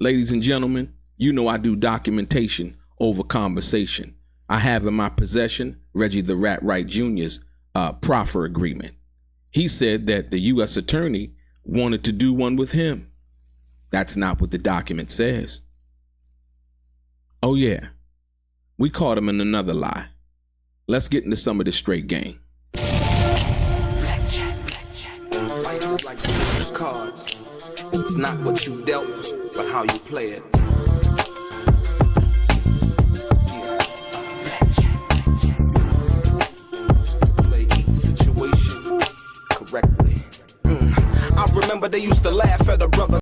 Ladies and gentlemen, you know I do documentation over conversation. I have in my possession Reggie the Rat Wright Jr.'s proffer agreement. He said that the U.S. attorney wanted to do one with him. That's not what the document says. Oh yeah, we caught him in another lie. Let's get into some of this straight game. Blackjack. Life is like those cards. It's not what you dealt, but how you play it. Play each situation correctly. I remember they used to laugh at a brother.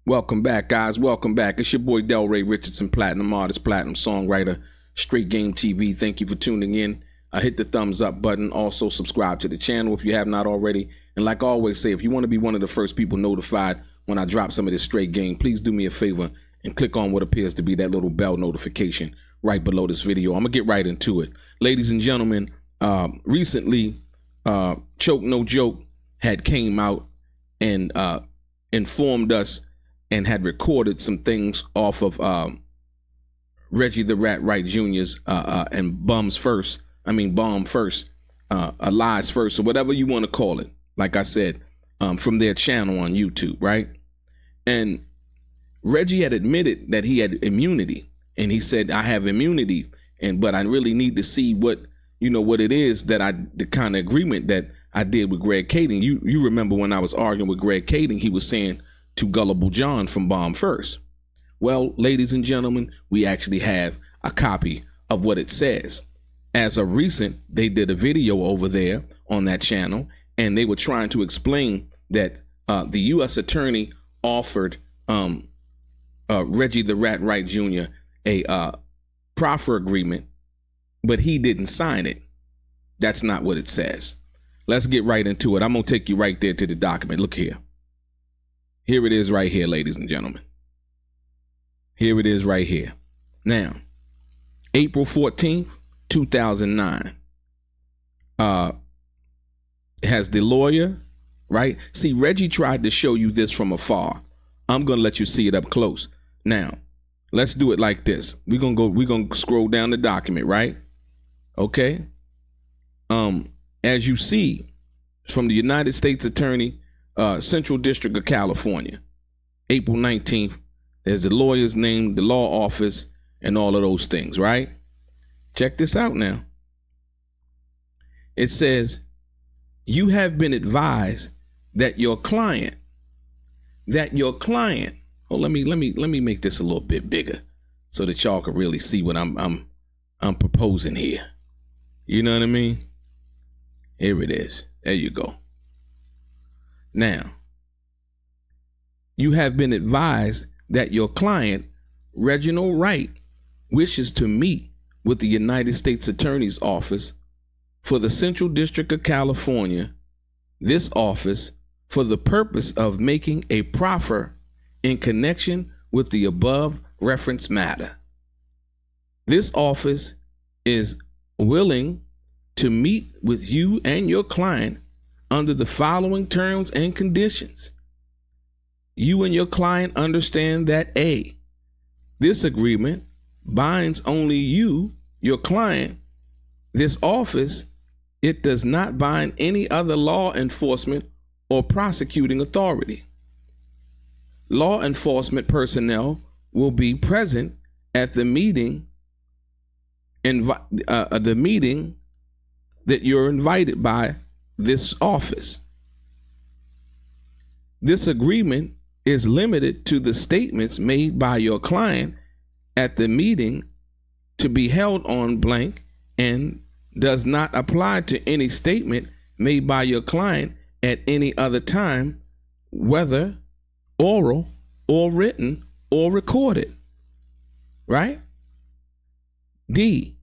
Welcome back, guys. Welcome back. It's your boy DELRAY, Richardson, platinum artist, platinum songwriter, Straight Game TV. Thank you for tuning in. Hit the thumbs up button. Also, subscribe to the channel if you have not already. And like I always say, if you want to be one of the first people notified when I drop some of this straight game, please do me a favor and click on what appears to be that little bell notification right below this video. I'm going to get right into it. Ladies and gentlemen, recently, Choke No Joke had came out and informed us and had recorded some things off of Reggie the Rat Wright Jr.'s and Bomb First, Lies First, or whatever you want to call it. Like I said, from their channel on YouTube, right? And Reggie had admitted that he had immunity, and he said, "I have immunity, but I really need to see what it is that the kind of agreement that I did with Greg Kading." You remember when I was arguing with Greg Kading, he was saying to Gullible John from Bomb First. Well, ladies and gentlemen, we actually have a copy of what it says. As of recent, they did a video over there on that channel, and they were trying to explain that the U.S. attorney offered Reggie the Rat Wright Jr. a proffer agreement, but he didn't sign it. That's not what it says. Let's get right into it. I'm going to take you right there to the document. Look here. Here it is right here, ladies and gentlemen. Here it is right here. Now, April 14th, 2009. Has the lawyer, right? See, Reggie tried to show you this from afar. I'm going to let you see it up close. Now, let's do it like this. We're going to scroll down the document, right? Okay. As you see, from the United States Attorney, Central District of California, April 19th, there's the lawyer's name, the law office, and all of those things, right? Check this out now. It says, "You have been advised that your client, oh, let me make this a little bit bigger so that y'all can really see what I'm proposing here. You know what I mean? Here it is. There you go. Now, you have been advised that your client, Reginald Wright, wishes to meet with the United States Attorney's Office for the Central District of California, this office, for the purpose of making a proffer in connection with the above referenced matter. This office is willing to meet with you and your client under the following terms and conditions. You and your client understand that A, this agreement binds only you, your client. This office, it does not bind any other law enforcement or prosecuting authority. Law enforcement personnel will be present at the meeting, the meeting that you're invited by this office. This agreement is limited to the statements made by your client at the meeting to be held on blank and does not apply to any statement made by your client at any other time, whether oral or written or recorded, right? D,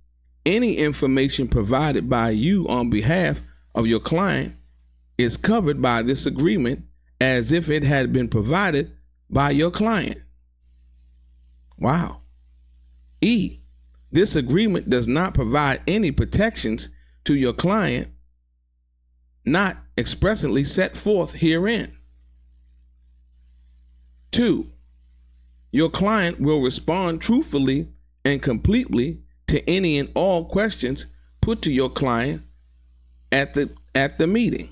any information provided by you on behalf of your client is covered by this agreement as if it had been provided by your client. Wow. E, this agreement does not provide any protections to your client, not expressly set forth herein. 2, your client will respond truthfully and completely to any and all questions put to your client at the meeting.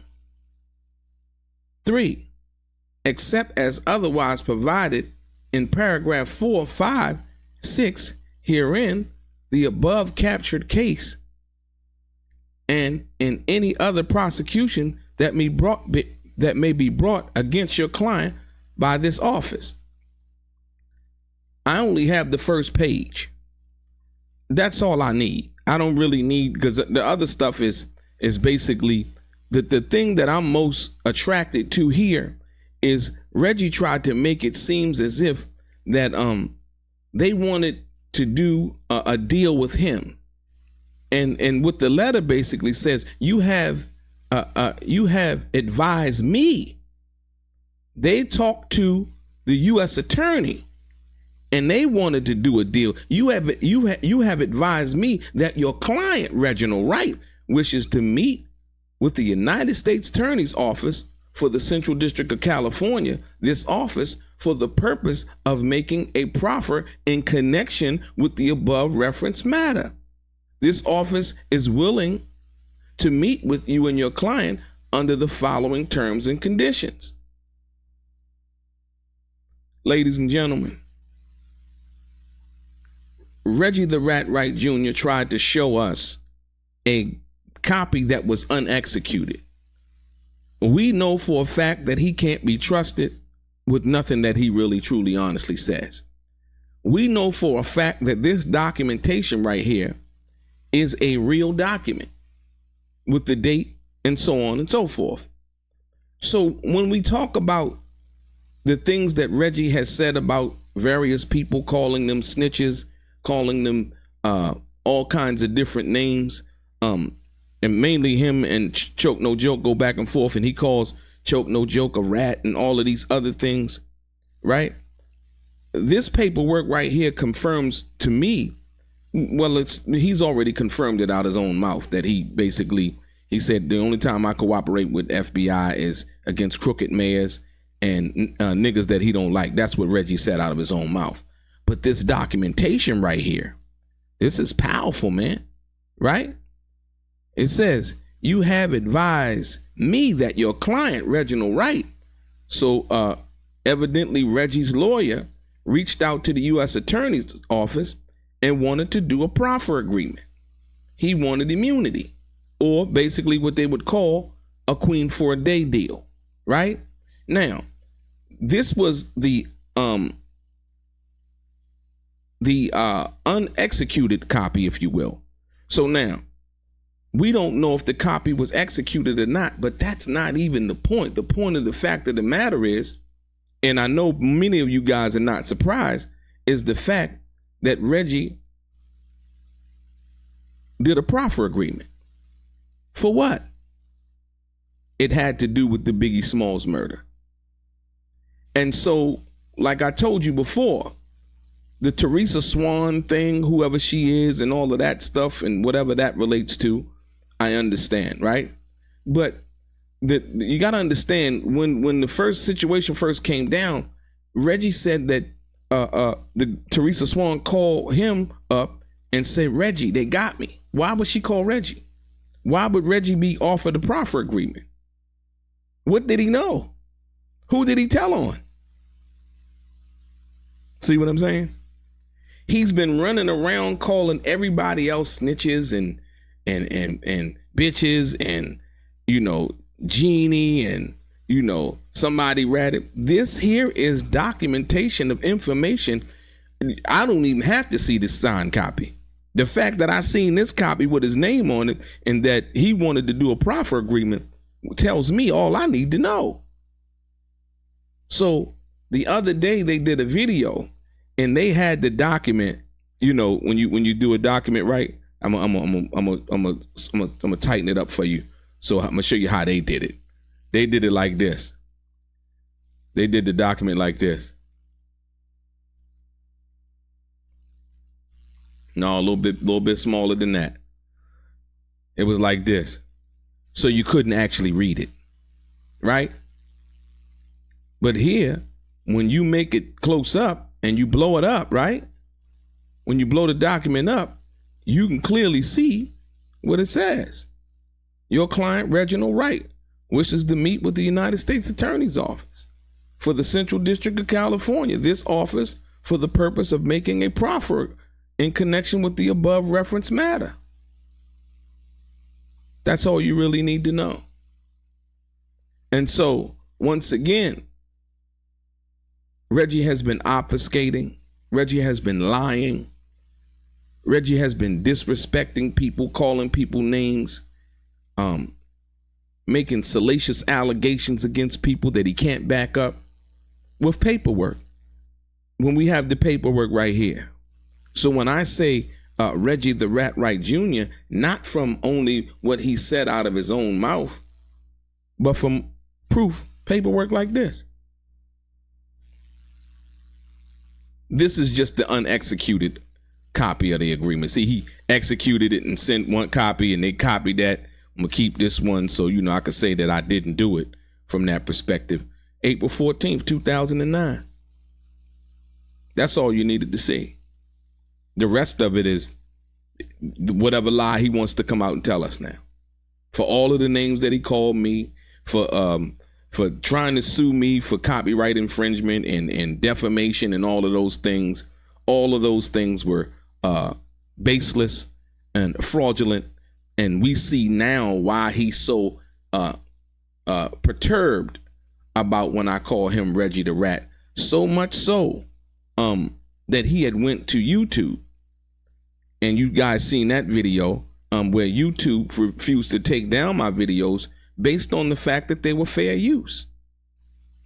3, except as otherwise provided in paragraph 4, 5, 6 herein, the above captured case, and in any other prosecution that may be brought against your client by this office. I only have the first page. That's all I need. I don't really need, because the other stuff is basically the thing that I'm most attracted to here is Reggie tried to make it seem as if that they wanted to do a deal with him. And what the letter basically says, you have advised me. They talked to the U.S. attorney, and they wanted to do a deal. You have advised me that your client, Reginald Wright, wishes to meet with the United States Attorney's Office for the Central District of California, this office, for the purpose of making a proffer in connection with the above referenced matter. This office is willing to meet with you and your client under the following terms and conditions. Ladies and gentlemen, Reggie the Rat Wright Jr. tried to show us a copy that was unexecuted. We know for a fact that he can't be trusted with nothing that he really, truly, honestly says. We know for a fact that this documentation right here is a real document with the date and so on and so forth. So when we talk about the things that Reggie has said about various people, calling them snitches, calling them all kinds of different names, and mainly him and Choke No Joke go back and forth, and he calls Choke No Joke a rat and all of these other things, right? This paperwork right here confirms to me, well, he's already confirmed it out his own mouth that he said the only time I cooperate with FBI is against crooked mayors and niggas that he don't like. That's what Reggie said out of his own mouth. But this documentation right here, this is powerful, man, right? It says, you have advised me that your client, Reginald Wright. So evidently Reggie's lawyer reached out to the U.S. Attorney's Office and wanted to do a proffer agreement. He wanted immunity, or basically what they would call a queen for a day deal, right? Now, this was the unexecuted copy, if you will. So now, we don't know if the copy was executed or not, but that's not even the point. The point of the fact of the matter is, and I know many of you guys are not surprised, is the fact that Reggie did a proffer agreement. For what? It had to do with the Biggie Smalls murder. And so, like I told you before, the Teresa Swan thing, whoever she is, and all of that stuff, and whatever that relates to, I understand, right? But you got to understand, when the first situation first came down, Reggie said that the Teresa Swan called him up and said, Reggie, they got me. Why would she call Reggie? Why would Reggie be offered a proffer agreement? What did he know? Who did he tell on? See what I'm saying? He's been running around calling everybody else snitches and bitches and, Genie and, somebody ratted. This here is documentation of information. I don't even have to see this signed copy. The fact that I seen this copy with his name on it and that he wanted to do a proffer agreement tells me all I need to know. So the other day they did a video and they had the document. When you do a document, right? I'm gonna tighten it up for you. So I'm gonna show you how they did it. They did it like this. They did the document like this. No, a little bit smaller than that. It was like this. so you couldn't actually read it, right? But here, when you make it close up and you blow it up, right? When you blow the document up, you can clearly see what it says. Your client, Reggie Wright, wishes to meet with the United States Attorney's Office for the Central District of California. This office for the purpose of making a proffer in connection with the above referenced matter. That's all you really need to know. And so, once again, Reggie has been obfuscating. Reggie has been lying. Reggie has been disrespecting people, calling people names, making salacious allegations against people that he can't back up with paperwork, when we have the paperwork right here. So when I say Reggie the Rat Wright Jr., not from only what he said out of his own mouth, but from proof, paperwork like this. This is just the unexecuted copy of the agreement. See, he executed it and sent one copy, and they copied that. I'm gonna keep this one so I could say that I didn't do it from that perspective. April 14th, 2009. That's all you needed to see. The rest of it is whatever lie he wants to come out and tell us now. For all of the names that he called me, for trying to sue me for copyright infringement and defamation and all of those things were baseless and fraudulent. And we see now why he's so perturbed about when I call him Reggie the Rat. So much so that he had went to YouTube, and you guys seen that video where YouTube refused to take down my videos based on the fact that they were fair use.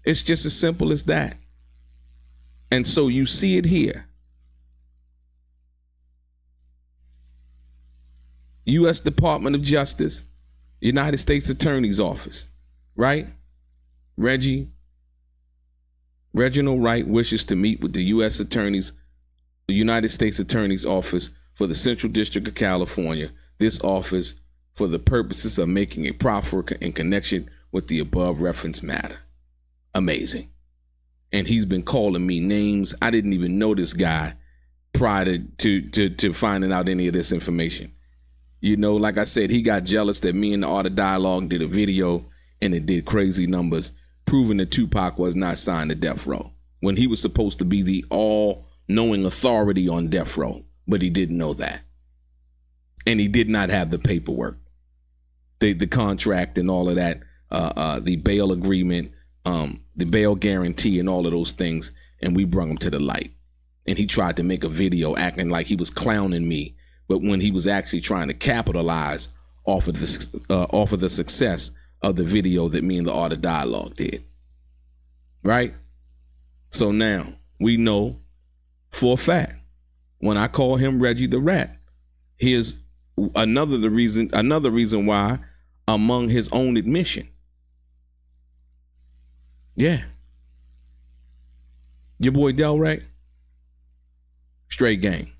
It's just as simple as that. And so you see it here. U.S. Department of Justice, United States Attorney's Office, right? Reginald Wright wishes to meet with the United States Attorney's Office for the Central District of California. This office for the purposes of making a proffer in connection with the above referenced matter. Amazing. And he's been calling me names. I didn't even know this guy prior to finding out any of this information. Like I said, he got jealous that me and the Art of Dialogue did a video and it did crazy numbers, proving that Tupac was not signed to death row when he was supposed to be the all-knowing authority on death row, but he didn't know that. And he did not have the paperwork, the contract and all of that, the bail agreement, the bail guarantee and all of those things. And we brought him to the light. And he tried to make a video acting like he was clowning me, but when he was actually trying to capitalize off of the success of the video that me and the Art of Dialogue did. Right? So now we know for a fact, when I call him Reggie the Rat, here's another reason why, among his own admission. Yeah. Your boy DELRAY, straight gang.